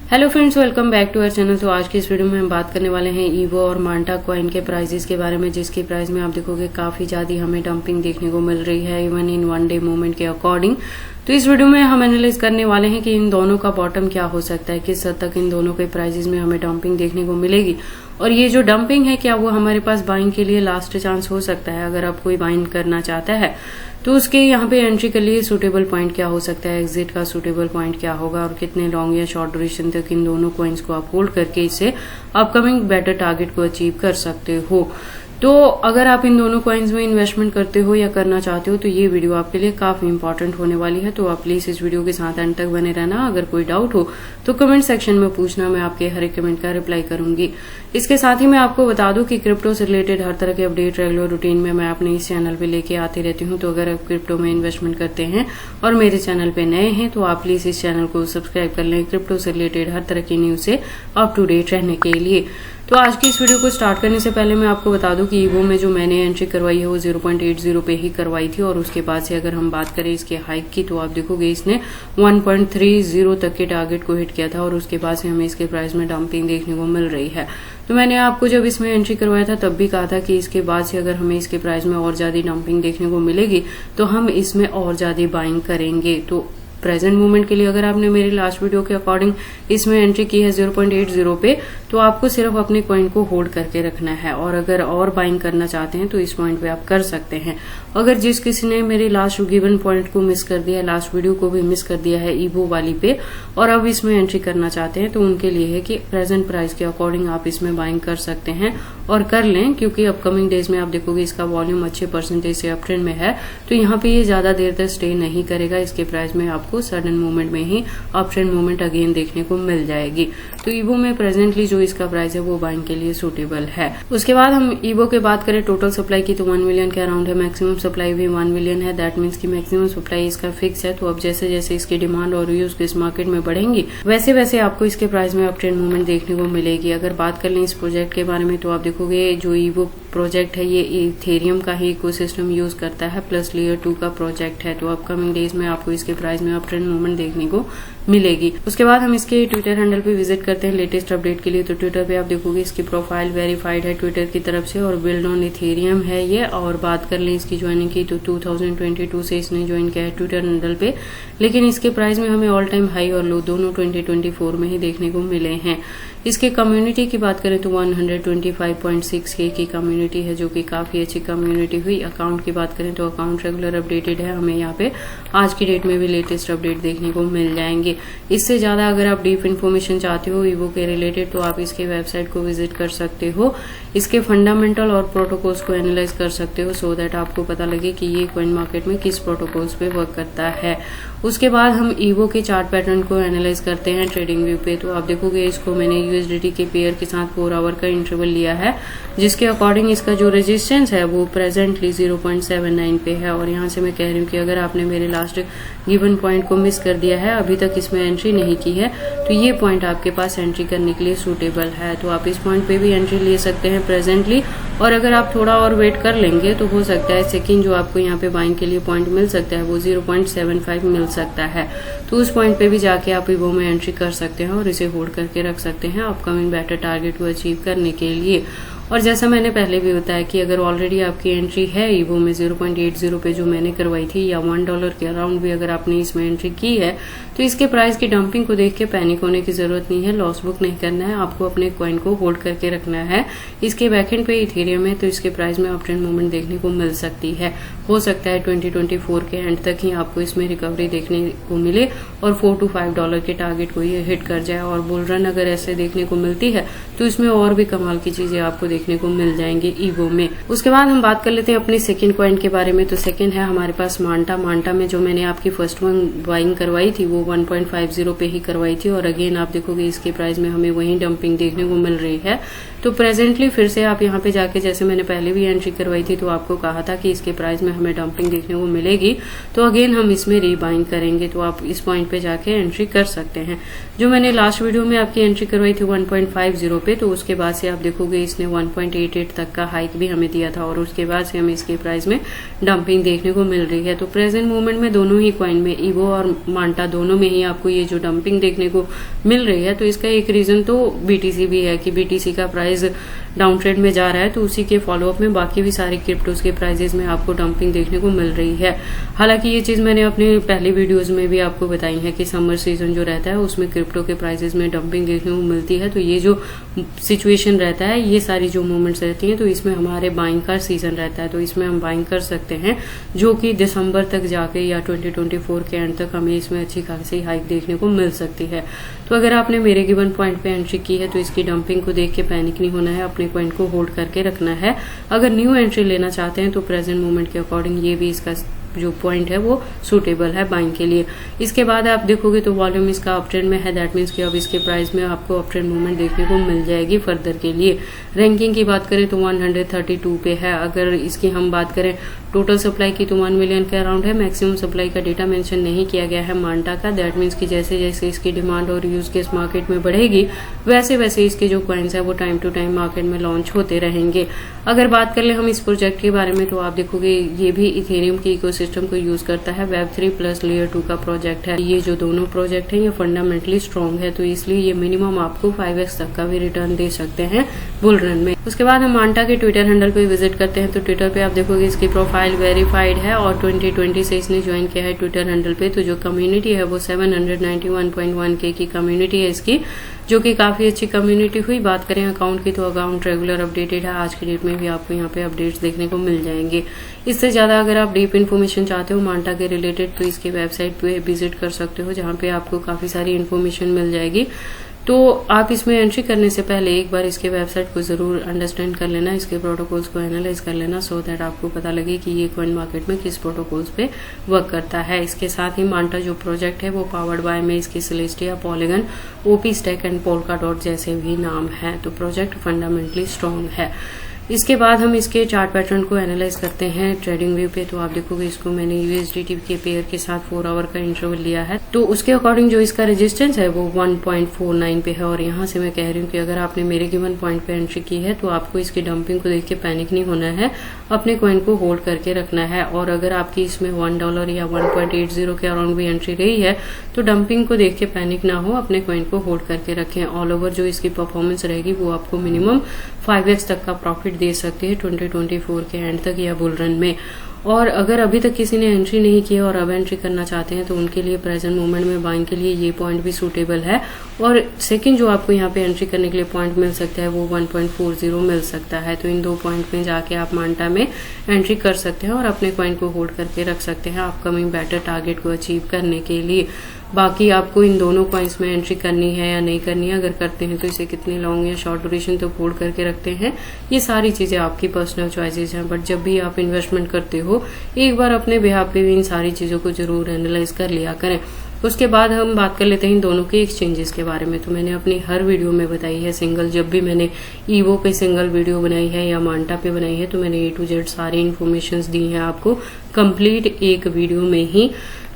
Hello friends, welcome back to our channel. तो आज की इस वीडियो में हम बात करने वाले हैं ईवो और मांटा कॉइन के प्राइसेस के बारे में, जिसकी प्राइस में आप देखोगे काफी ज्यादा हमें डंपिंग देखने को मिल रही है even in one day movement के अकॉर्डिंग। तो इस वीडियो में हम एनालाइज करने वाले हैं कि इन दोनों का बॉटम क्या हो सकता है, किस हद तक इन दोनों के प्राइसेस में हमें डंपिंग देखने को मिलेगी, और ये जो डंपिंग है क्या वो हमारे पास बाइंग के लिए लास्ट चांस हो सकता है। अगर आप कोई बाइंग करना चाहता है तो उसके यहाँ पे एंट्री के लिए सुटेबल पॉइंट क्या हो सकता है, एग्जिट का सुटेबल पॉइंट क्या होगा, और कितने लॉन्ग या शॉर्ट ड्यूरेशन तक इन दोनों कॉइन्स को आप होल्ड करके इसे अपकमिंग बेटर टारगेट को अचीव कर सकते हो। तो अगर आप इन दोनों कॉइन्स में इन्वेस्टमेंट करते हो या करना चाहते हो तो ये वीडियो आपके लिए काफी इंपॉर्टेंट होने वाली है। तो आप प्लीज इस वीडियो के साथ एंड तक बने रहना। अगर कोई डाउट हो तो कमेंट सेक्शन में पूछना, मैं आपके हर एक कमेंट का रिप्लाई करूंगी। इसके साथ ही मैं आपको बता दूं कि क्रिप्टो से रिलेटेड हर तरह के अपडेट रेगुलर रूटीन में मैं अपने इस चैनल पे लेके आती रहती हूँ। तो अगर आप क्रिप्टो में इन्वेस्टमेंट करते हैं और मेरे चैनल पे नए हैं तो आप प्लीज इस चैनल को सब्सक्राइब कर लें क्रिप्टो से रिलेटेड हर तरह की न्यूज से अप टू डेट रहने के लिए। तो आज की इस वीडियो को स्टार्ट करने से पहले मैं आपको बता दूं कि ईवो में जो मैंने एंट्री करवाई है वो 0.80 पे ही करवाई थी, और उसके बाद से अगर हम बात करें इसके हाइक की तो आप देखोगे इसने 1.30 तक के टारगेट को हिट किया था, और उसके बाद से हमें इसके प्राइस में डंपिंग देखने को मिल रही है। तो मैंने आपको जब इसमें एंट्री करवाया था तब भी कहा था कि इसके बाद से अगर हमें इसके प्राइस में और ज्यादा डंपिंग देखने को मिलेगी तो हम इसमें और ज्यादा बाइंग करेंगे। तो प्रेजेंट मूवमेंट के लिए अगर आपने मेरी लास्ट वीडियो के अकॉर्डिंग इसमें एंट्री की है 0.80 पे, तो आपको सिर्फ अपने कॉइन को होल्ड करके रखना है, और अगर और बाइंग करना चाहते हैं तो इस पॉइंट पे आप कर सकते हैं। अगर जिस किसी ने मेरी लास्ट गिवन पॉइंट को मिस कर दिया, लास्ट वीडियो को भी मिस कर दिया है ईवो वाली पे, और अब इसमें एंट्री करना चाहते हैं तो उनके लिए है कि प्रेजेंट प्राइस के अकॉर्डिंग आप इसमें बाइंग कर सकते हैं और कर लें, क्योंकि अपकमिंग डेज में आप देखोगे इसका वॉल्यूम अच्छे परसेंटेज से अप ट्रेंड में है। तो यहाँ पे ये ज्यादा देर तक स्टे नहीं करेगा, इसके प्राइस में आपको सडन मूवमेंट में ही अप ट्रेंड मूवमेंट अगेन देखने को मिल जाएगी। तो ईवो में प्रेजेंटली जो इसका प्राइस है वो बाइंग के लिए सुटेबल है। उसके बाद हम ईवो की बात करें टोटल सप्लाई की तो 1 मिलियन के अराउंड है, मैक्सिमम सप्लाई भी 1 मिलियन है। दैट मीन्स की मैक्सिमम सप्लाई इसका फिक्स है। तो अब जैसे जैसे इसकी डिमांड और यूज इस मार्केट में बढ़ेंगी वैसे वैसे आपको इसके प्राइस में अप ट्रेंड मूवमेंट देखने को मिलेगी। अगर बात कर लें इस प्रोजेक्ट के बारे में तो आप देखोगे जो ईवो प्रोजेक्ट है ये इथेरियम का ही इकोसिस्टम यूज करता है, प्लस लेयर 2 का प्रोजेक्ट है। तो अपकमिंग डेज में आपको इसके प्राइस में अप ट्रेंड मूवमेंट देखने को मिलेगी। उसके बाद हम इसके ट्विटर हैंडल पे विजिट करते हैं लेटेस्ट अपडेट के लिए। तो ट्विटर पे आप देखोगे इसकी प्रोफाइल वेरीफाइड है ट्विटर की तरफ से, और बिल्ड ऑन इथेरियम है ये। और बात कर लें इसकी ज्वाइनिंग की तो 2022 से इसने ज्वाइन किया है ट्विटर हैंडल पे, लेकिन इसके प्राइस में हमें ऑल टाइम हाई और लो दोनों 2024 में ही देखने को मिले हैं। इसके कम्युनिटी की बात करें तो 125.6K की कम्युनिटी है, जो कि काफी अच्छी कम्युनिटी हुई। अकाउंट की बात करें तो अकाउंट रेगुलर अपडेटेड है, हमें यहाँ पे आज की डेट में भी लेटेस्ट अपडेट देखने को मिल जाएंगे। इससे ज्यादा अगर आप डीप इन्फॉर्मेशन चाहते हो ईवो के रिलेटेड तो आप इसके वेबसाइट को विजिट कर सकते हो, इसके फंडामेंटल और प्रोटोकॉल्स को एनालाइज कर सकते हो, सो दैट आपको पता लगे कि ये कॉइन मार्केट में किस प्रोटोकॉल्स पे वर्क करता है। उसके बाद हम ईवो के चार्ट पैटर्न को एनालाइज करते हैं ट्रेडिंग व्यू पे। तो आप देखोगे इसको मैंने यूएसडीटी के पेयर के साथ 4 आवर का इंटरवल लिया है, जिसके अकॉर्डिंग इसका जो रेजिस्टेंस है वो प्रेजेंटली 0.79 पे है। और यहाँ से मैं कह रही हूँ कि अगर आपने मेरे लास्ट गिवन पॉइंट को मिस कर दिया है, अभी तक इसमें एंट्री नहीं की है, तो ये पॉइंट आपके पास एंट्री करने के लिए सूटेबल है। तो आप इस पॉइंट पे भी एंट्री ले सकते हैं प्रेजेंटली, और अगर आप थोड़ा और वेट कर लेंगे तो हो सकता है सेकंड जो आपको यहाँ पे बाइंग के लिए पॉइंट मिल सकता है वो 0.75 मिल सकता है। तो उस पॉइंट पे भी जाके आप ईवो में एंट्री कर सकते हैं और इसे होल्ड करके रख सकते हैं अपकमिंग बेटर टारगेट को अचीव करने के लिए। और जैसा मैंने पहले भी बताया कि अगर ऑलरेडी आपकी एंट्री है ईवो में 0.80 पे जो मैंने करवाई थी, या $1 के अराउंड भी अगर आपने इसमें एंट्री की है, तो इसके प्राइस की डंपिंग को देख के पैनिक होने की जरूरत नहीं है, लॉस बुक नहीं करना है, आपको अपने कॉइन को होल्ड करके रखना है। इसके बैकएंड पे इथेरियम है तो इसके प्राइस में अप ट्रेंड मूवमेंट देखने को मिल सकती है। हो सकता है 2024 के एंड तक ही आपको इसमें रिकवरी देखने को मिले और $4 to $5 के टारगेट को ये हिट कर जाए। और बुल रन अगर ऐसे देखने को मिलती है तो इसमें और भी कमाल की चीजें आपको देखने को मिल जाएंगे ईवो में। उसके बाद हम बात कर लेते हैं अपनी सेकंड कॉइन के बारे में। तो सेकंड है हमारे पास मांटा। मांटा में जो मैंने आपकी फर्स्ट वन बाइंग करवाई थी वो 1.50 पे ही करवाई थी, और अगेन आप देखोगे इसके प्राइस में हमें वही डंपिंग देखने को मिल रही है। तो प्रेजेंटली फिर से आप यहाँ पे जाके, जैसे मैंने पहले भी एंट्री करवाई थी तो आपको कहा था कि इसके प्राइस में हमें डंपिंग देखने को मिलेगी, तो अगेन हम इसमें रीबाइंग करेंगे। तो आप इस पॉइंट पे जाके एंट्री कर सकते हैं। जो मैंने लास्ट वीडियो में आपकी एंट्री करवाई थी 1.50 पे, तो उसके बाद से आप देखोगे इसने 1 1.88 तक का हाइक भी हमें दिया था और उसके बाद से हमें इसके प्राइस में डंपिंग देखने को मिल रही है। तो प्रेजेंट मोमेंट में दोनों ही कॉइन में, ईवो और मांटा दोनों में ही आपको ये जो डंपिंग देखने को मिल रही है, तो इसका एक रीजन तो बीटीसी भी है कि बीटीसी का प्राइस डाउन ट्रेंड में जा रहा है, तो उसी के फॉलोअप में बाकी भी सारे क्रिप्टोज के प्राइजेस में आपको डंपिंग देखने को मिल रही है। हालांकि ये चीज मैंने अपने पहले वीडियोस में भी आपको बताई है कि समर सीजन जो रहता है उसमें क्रिप्टो के प्राइजेस में डंपिंग देखने को मिलती है। तो ये जो सिचुएशन रहता है, ये सारी जो मूवमेंट्स रहती हैं, तो इसमें हमारे बाइंग का सीजन रहता है, तो इसमें हम बाइंग कर सकते हैं, जो कि दिसंबर तक जाके या 2024 के एंड तक हमें इसमें अच्छी खासी हाइक देखने को मिल सकती है। तो अगर आपने मेरे गिवन पॉइंट पे एंट्री की है तो इसकी डंपिंग को देख के पैनिक नहीं होना है, अपने पॉइंट को होल्ड करके रखना है। अगर न्यू एंट्री लेना चाहते हैं तो प्रेजेंट मोमेंट के अकॉर्डिंग ये भी इसका जो पॉइंट है वो सूटेबल है बाइंग के लिए। इसके बाद आप देखोगे तो वॉल्यूम इसका अप ट्रेंड में है, दैट मीन्स कि अब इसके प्राइस में आपको अप ट्रेंड मूवमेंट देखने को मिल जाएगी फर्दर के लिए। रैंकिंग की बात करें तो 132 पे है। अगर इसकी हम बात करें टोटल सप्लाई की तो 1 मिलियन के अराउंड है। मैक्सिमम सप्लाई का डेटा मेंशन नहीं किया गया है मांटा का, दैट मीन्स कि जैसे जैसे इसकी डिमांड और यूज केस मार्केट में बढ़ेगी वैसे वैसे इसके जो कॉइन्स है वो टाइम टू टाइम मार्केट में लॉन्च होते रहेंगे। अगर बात कर ले हम इस प्रोजेक्ट के बारे में तो आप देखोगे ये भी इथेरियम के इकोसिस्टम को यूज करता है। Web3 प्लस लेयर 2 का प्रोजेक्ट है। ये जो दोनों प्रोजेक्ट है ये फंडामेंटली स्ट्रॉन्ग है, तो इसलिए ये मिनिमम आपको 5x तक का भी रिटर्न दे सकते हैं बुल रन में। उसके बाद हम मांटा के ट्विटर हैंडल पे विजिट करते हैं, तो ट्विटर पे आप देखोगे इसकी प्रोफाइल वेरीफाइड है और 2020 से इसने ज्वाइन किया है ट्विटर हैंडल पे। तो जो कम्युनिटी है वो 791.1K की कम्युनिटी है इसकी, जो कि काफी अच्छी कम्युनिटी हुई। बात करें अकाउंट की तो अकाउंट रेगुलर अपडेटेड है, आज की डेट में भी आपको यहाँ पे अपडेट्स देखने को मिल जाएंगे। इससे ज्यादा अगर आप डीप इन्फॉर्मेशन चाहते हो मांटा के रिलेटेड तो इसकी वेबसाइट पे विजिट कर सकते हो, जहाँ पे आपको काफी सारी इन्फॉर्मेशन मिल जाएगी। तो आप इसमें एंट्री करने से पहले एक बार इसके वेबसाइट को जरूर अंडरस्टैंड कर लेना, इसके प्रोटोकॉल्स को एनालाइज कर लेना, सो दैट आपको पता लगे कि ये कॉइन मार्केट में किस प्रोटोकॉल्स पे वर्क करता है। इसके साथ ही मांटा जो प्रोजेक्ट है वो पावर्ड बाय में इसकी Celestia, polygon, OP stack and polka dot जैसे भी नाम है। तो प्रोजेक्ट फंडामेंटली स्ट्रॉन्ग है। इसके बाद हम इसके चार्ट पैटर्न को एनालाइज करते हैं ट्रेडिंग व्यू पे। तो आप देखोगे इसको मैंने यूएसडीटी के पेयर के साथ 4 आवर का इंटरवल लिया है, तो उसके अकॉर्डिंग जो इसका रेजिस्टेंस है वो 1.49 पे है। और यहाँ से मैं कह रही हूँ कि अगर आपने मेरे गिवन पॉइंट पे एंट्री की है तो आपको इसकी डंपिंग को देख के पैनिक नहीं होना है, अपने कॉइन को होल्ड करके रखना है। और अगर आपकी इसमें $1 या 1.80 के अराउंड भी एंट्री रही है तो डंपिंग को देख के पैनिक ना हो, अपने कॉइन को होल्ड करके रखें। ऑल ओवर जो इसकी परफॉर्मेंस रहेगी वो आपको मिनिमम 5x तक का प्रॉफिट दे सकती है 2024 के एंड तक या बुल रन में। और अगर अभी तक किसी ने एंट्री नहीं की और अब एंट्री करना चाहते हैं तो उनके लिए प्रेजेंट मोमेंट में बाइंग के लिए ये पॉइंट भी सूटेबल है। और सेकंड जो आपको यहाँ पे एंट्री करने के लिए पॉइंट मिल सकता है वो 1.40 मिल सकता है। तो इन 2 पॉइंट में जाके आप मांटा में एंट्री कर सकते हैं और अपने पॉइंट को होल्ड करके रख सकते हैं अपकमिंग बेटर टारगेट को अचीव करने के लिए। बाकी आपको इन दोनों कॉइन्स में एंट्री करनी है या नहीं करनी है, अगर करते हैं तो इसे कितनी लॉन्ग या शॉर्ट ड्यूरेशन तो होल्ड करके रखते हैं, ये सारी चीजें आपकी पर्सनल चॉइसेस हैं। बट जब भी आप इन्वेस्टमेंट करते हो एक बार अपने बिहाफ पे भी इन सारी चीजों को जरूर एनालाइज कर लिया करें। उसके बाद हम बात कर लेते हैं इन दोनों के एक्सचेंजेस के बारे में। तो मैंने अपनी हर वीडियो में बताई है सिंगल, जब भी मैंने ईवो पे सिंगल वीडियो बनाई है या मांटा पे बनाई है तो मैंने A to Z सारी इन्फॉर्मेशन दी है आपको कंप्लीट एक वीडियो में ही।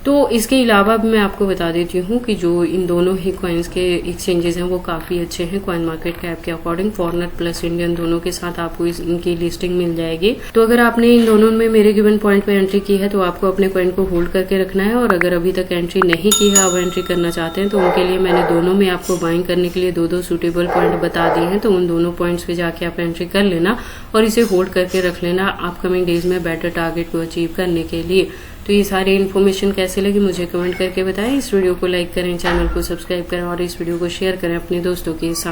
तो इसके अलावा भी मैं आपको बता देती हूँ कि जो इन दोनों ही कॉइन्स के एक्सचेंजेस हैं वो काफी अच्छे हैं कॉइन मार्केट कैप के अकॉर्डिंग। फॉरेनर प्लस इंडियन दोनों के साथ आपको इनकी लिस्टिंग मिल जाएगी। तो अगर आपने इन दोनों में मेरे गिवन पॉइंट पे एंट्री की है तो आपको अपने कॉइन को होल्ड करके रखना है। और अगर अभी तक एंट्री नहीं की है, अब एंट्री करना चाहते हैं तो उनके लिए मैंने दोनों में आपको बाइंग करने के लिए 2 सूटेबल पॉइंट बता दिए हैं। तो उन दोनों पॉइंट्स पे जाके आप एंट्री कर लेना और इसे होल्ड करके रख लेना अपकमिंग डेज में बेटर टारगेट को अचीव करने के लिए। तो ये सारी इन्फॉर्मेशन कैसे लगी मुझे कमेंट करके बताएं। इस वीडियो को लाइक करें, चैनल को सब्सक्राइब करें और इस वीडियो को शेयर करें अपने दोस्तों के साथ।